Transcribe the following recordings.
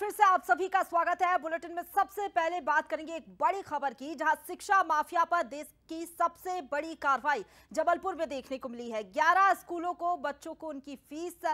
फिर से आप सभी का स्वागत है। बुलेटिन में सबसे पहले बात करेंगे एक बड़ी खबर की, जहां शिक्षा माफिया पर देश की सबसे बड़ी कार्रवाई जबलपुर में देखने को मिली है। 11 स्कूलों को बच्चों को उनकी फीस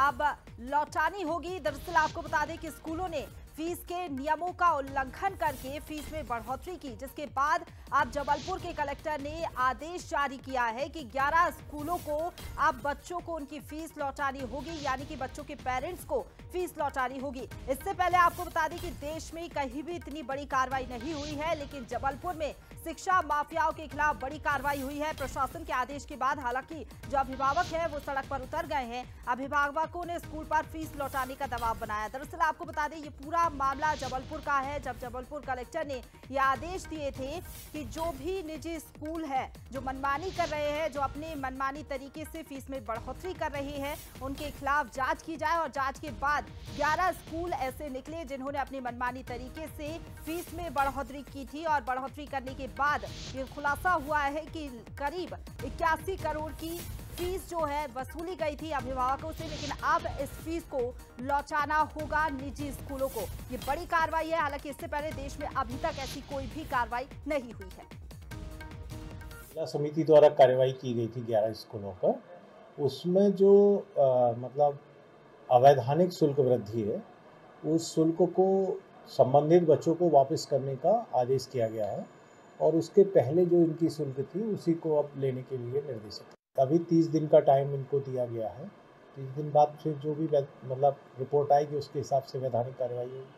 अब लौटानी होगी। दरअसल आपको बता दें कि स्कूलों ने फीस के नियमों का उल्लंघन करके फीस में बढ़ोतरी की, जिसके बाद अब जबलपुर के कलेक्टर ने आदेश जारी किया है कि 11 स्कूलों को अब बच्चों को उनकी फीस लौटानी होगी, यानी कि बच्चों के पेरेंट्स को फीस लौटानी होगी। इससे पहले आपको बता दें कि देश में कहीं भी इतनी बड़ी कार्रवाई नहीं हुई है, लेकिन जबलपुर में शिक्षा माफियाओं के खिलाफ बड़ी कार्रवाई हुई है प्रशासन के आदेश के बाद। हालांकि जो अभिभावक है वो सड़क पर उतर गए हैं। अभिभावकों ने स्कूल पर फीस लौटाने का दबाव बनाया। दरअसल आपको बता दें ये पूरा मामला जबलपुर का है, जब जबलपुर कलेक्टर ने ये आदेश दिए थे कि जो भी निजी स्कूल है जो मनमानी कर रहे हैं, जो अपने मनमानी तरीके से फीस में बढ़ोतरी कर रहे हैं, उनके खिलाफ जांच की जाए। और जांच के बाद 11 स्कूल ऐसे निकले जिन्होंने अपनी मनमानी तरीके से फीस में बढ़ोतरी की थी, और बढ़ोतरी करने के बाद ये खुलासा हुआ है कि करीब 81 करोड़ की फीस जो है वसूली गई थी अभिभावकों से, लेकिन अब इस फीस को लौटाना होगा निजी स्कूलों को। ये बड़ी कार्रवाई है। हालांकि इससे पहले देश में अभी तक ऐसी कोई भी कार्रवाई नहीं हुई है। जिला समिति द्वारा कार्रवाई की गई थी 11 स्कूलों पर। उसमें जो मतलब अवैधानिक शुल्क वृद्धि है, उस शुल्क को संबंधित बच्चों को वापस करने का आदेश किया गया है, और उसके पहले जो इनकी शुल्क थी उसी को अब लेने के लिए निर्देशित। अभी 30 दिन का टाइम इनको दिया गया है। 30 दिन बाद फिर जो भी मतलब रिपोर्ट आएगी उसके हिसाब से वैधानिक कार्रवाई होगी।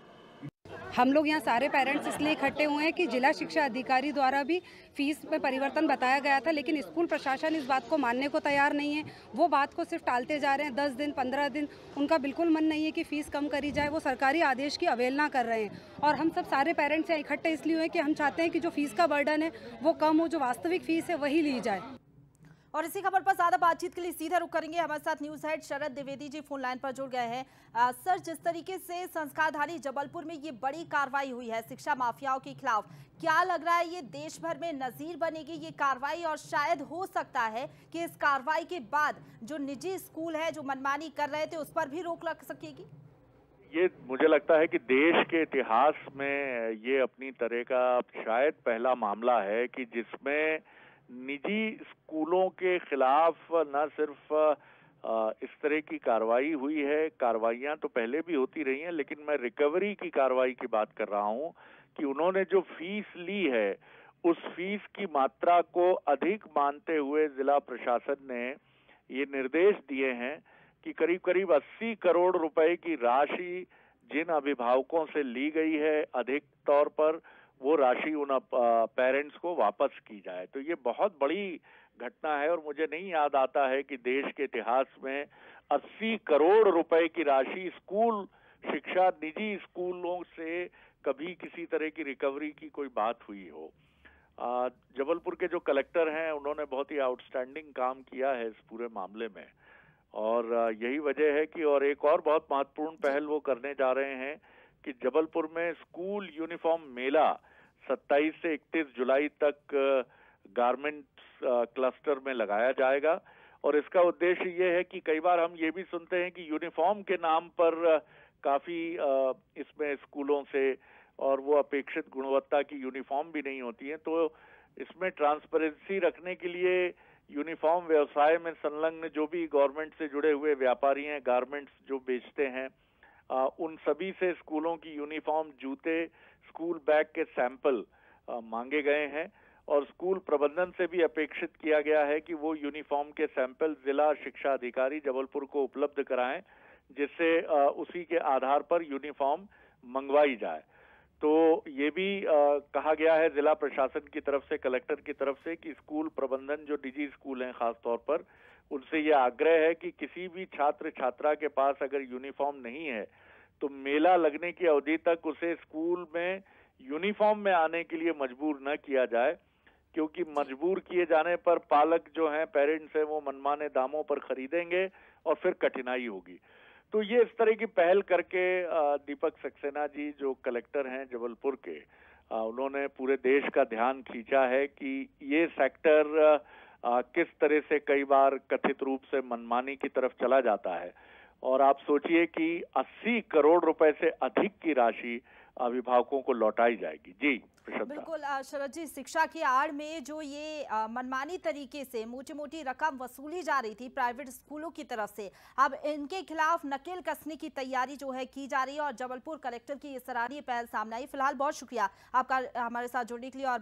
हम लोग यहाँ सारे पेरेंट्स इसलिए इकट्ठे हुए हैं कि जिला शिक्षा अधिकारी द्वारा भी फीस में परिवर्तन बताया गया था, लेकिन स्कूल प्रशासन इस बात को मानने को तैयार नहीं है। वो बात को सिर्फ टालते जा रहे हैं। 10 दिन 15 दिन उनका बिल्कुल मन नहीं है कि फ़ीस कम करी जाए। वो सरकारी आदेश की अवहेलना कर रहे हैं। और हम सब सारे पेरेंट्स यहाँ इकट्ठे इसलिए हुए कि हम चाहते हैं कि जो फीस का बर्डन है वो कम हो, जो वास्तविक फ़ीस है वही ली जाए। और इसी खबर पर ज्यादा बातचीत के लिए सीधा रुख करेंगे। हमारे साथ न्यूज हेड शरद द्विवेदी जी फोन लाइन पर जुड़ गए हैं। सर, जिस तरीके से संस्कारधारी जबलपुर में ये बड़ी कार्रवाई हुई है शिक्षा माफियाओं के खिलाफ, क्या लग रहा है ये देश भर में नजीर बनेगी ये कार्रवाई? और शायद हो सकता है कि इस कार्रवाई के बाद जो निजी स्कूल है जो मनमानी कर रहे थे उस पर भी रोक लग सकेगी? ये मुझे लगता है कि देश के इतिहास में ये अपनी तरह का शायद पहला मामला है कि जिसमें निजी स्कूलों के खिलाफ न सिर्फ इस तरह की कार्रवाई हुई है। कार्रवाइयां तो पहले भी होती रही हैं, लेकिन मैं रिकवरी की कार्रवाई की बात कर रहा हूं कि उन्होंने जो फीस ली है उस फीस की मात्रा को अधिक मानते हुए जिला प्रशासन ने ये निर्देश दिए हैं कि करीब करीब 80 करोड़ रुपए की राशि जिन अभिभावकों से ली गई है अधिक तौर पर, वो राशि उन पेरेंट्स को वापस की जाए। तो ये बहुत बड़ी घटना है, और मुझे नहीं याद आता है कि देश के इतिहास में 80 करोड़ रुपए की राशि स्कूल शिक्षा निजी स्कूलों से कभी किसी तरह की रिकवरी की कोई बात हुई हो। जबलपुर के जो कलेक्टर हैं उन्होंने बहुत ही आउटस्टैंडिंग काम किया है इस पूरे मामले में, और यही वजह है कि और एक और बहुत महत्वपूर्ण पहल वो करने जा रहे हैं कि जबलपुर में स्कूल यूनिफॉर्म मेला 27 से 31 जुलाई तक गारमेंट्स क्लस्टर में लगाया जाएगा। और इसका उद्देश्य ये है कि कई बार हम ये भी सुनते हैं कि यूनिफॉर्म के नाम पर काफी इसमें स्कूलों से और वो अपेक्षित गुणवत्ता की यूनिफॉर्म भी नहीं होती है। तो इसमें ट्रांसपेरेंसी रखने के लिए यूनिफॉर्म व्यवसाय में संलग्न जो भी गवर्नमेंट से जुड़े हुए व्यापारी हैं, गारमेंट्स जो बेचते हैं, उन सभी से स्कूलों की यूनिफॉर्म, जूते, स्कूल बैग के सैंपल मांगे गए हैं, और स्कूल प्रबंधन से भी अपेक्षित किया गया है कि वो यूनिफॉर्म के सैंपल जिला शिक्षा अधिकारी जबलपुर को उपलब्ध कराएं, जिससे उसी के आधार पर यूनिफॉर्म मंगवाई जाए। तो ये भी कहा गया है जिला प्रशासन की तरफ से, कलेक्टर की तरफ से, कि स्कूल प्रबंधन जो निजी स्कूल हैं खास तौर पर, उनसे ये आग्रह है कि किसी भी छात्र छात्रा के पास अगर यूनिफॉर्म नहीं है तो मेला लगने की अवधि तक उसे स्कूल में यूनिफॉर्म में आने के लिए मजबूर न किया जाए, क्योंकि मजबूर किए जाने पर पालक जो हैं, पेरेंट्स हैं, वो मनमाने दामों पर खरीदेंगे और फिर कठिनाई होगी। तो ये इस तरह की पहल करके दीपक सक्सेना जी जो कलेक्टर हैं जबलपुर के, उन्होंने पूरे देश का ध्यान खींचा है कि ये सेक्टर किस तरह से कई बार कथित रूप से मनमानी की तरफ चला जाता है। और आप सोचिए कि 80 करोड़ रुपए से अधिक की राशि अभिभावकों को लौटाई जाएगी। जी प्रशांत। बिल्कुल शरद जी, शिक्षा की आड़ में जो ये मनमानी तरीके से मोटी मोटी रकम वसूली जा रही थी प्राइवेट स्कूलों की तरफ से, अब इनके खिलाफ नकेल कसने की तैयारी जो है की जा रही है और जबलपुर कलेक्टर की ये सराहनीय पहल सामने आई। फिलहाल बहुत शुक्रिया आपका हमारे साथ जुड़ने के लिए। और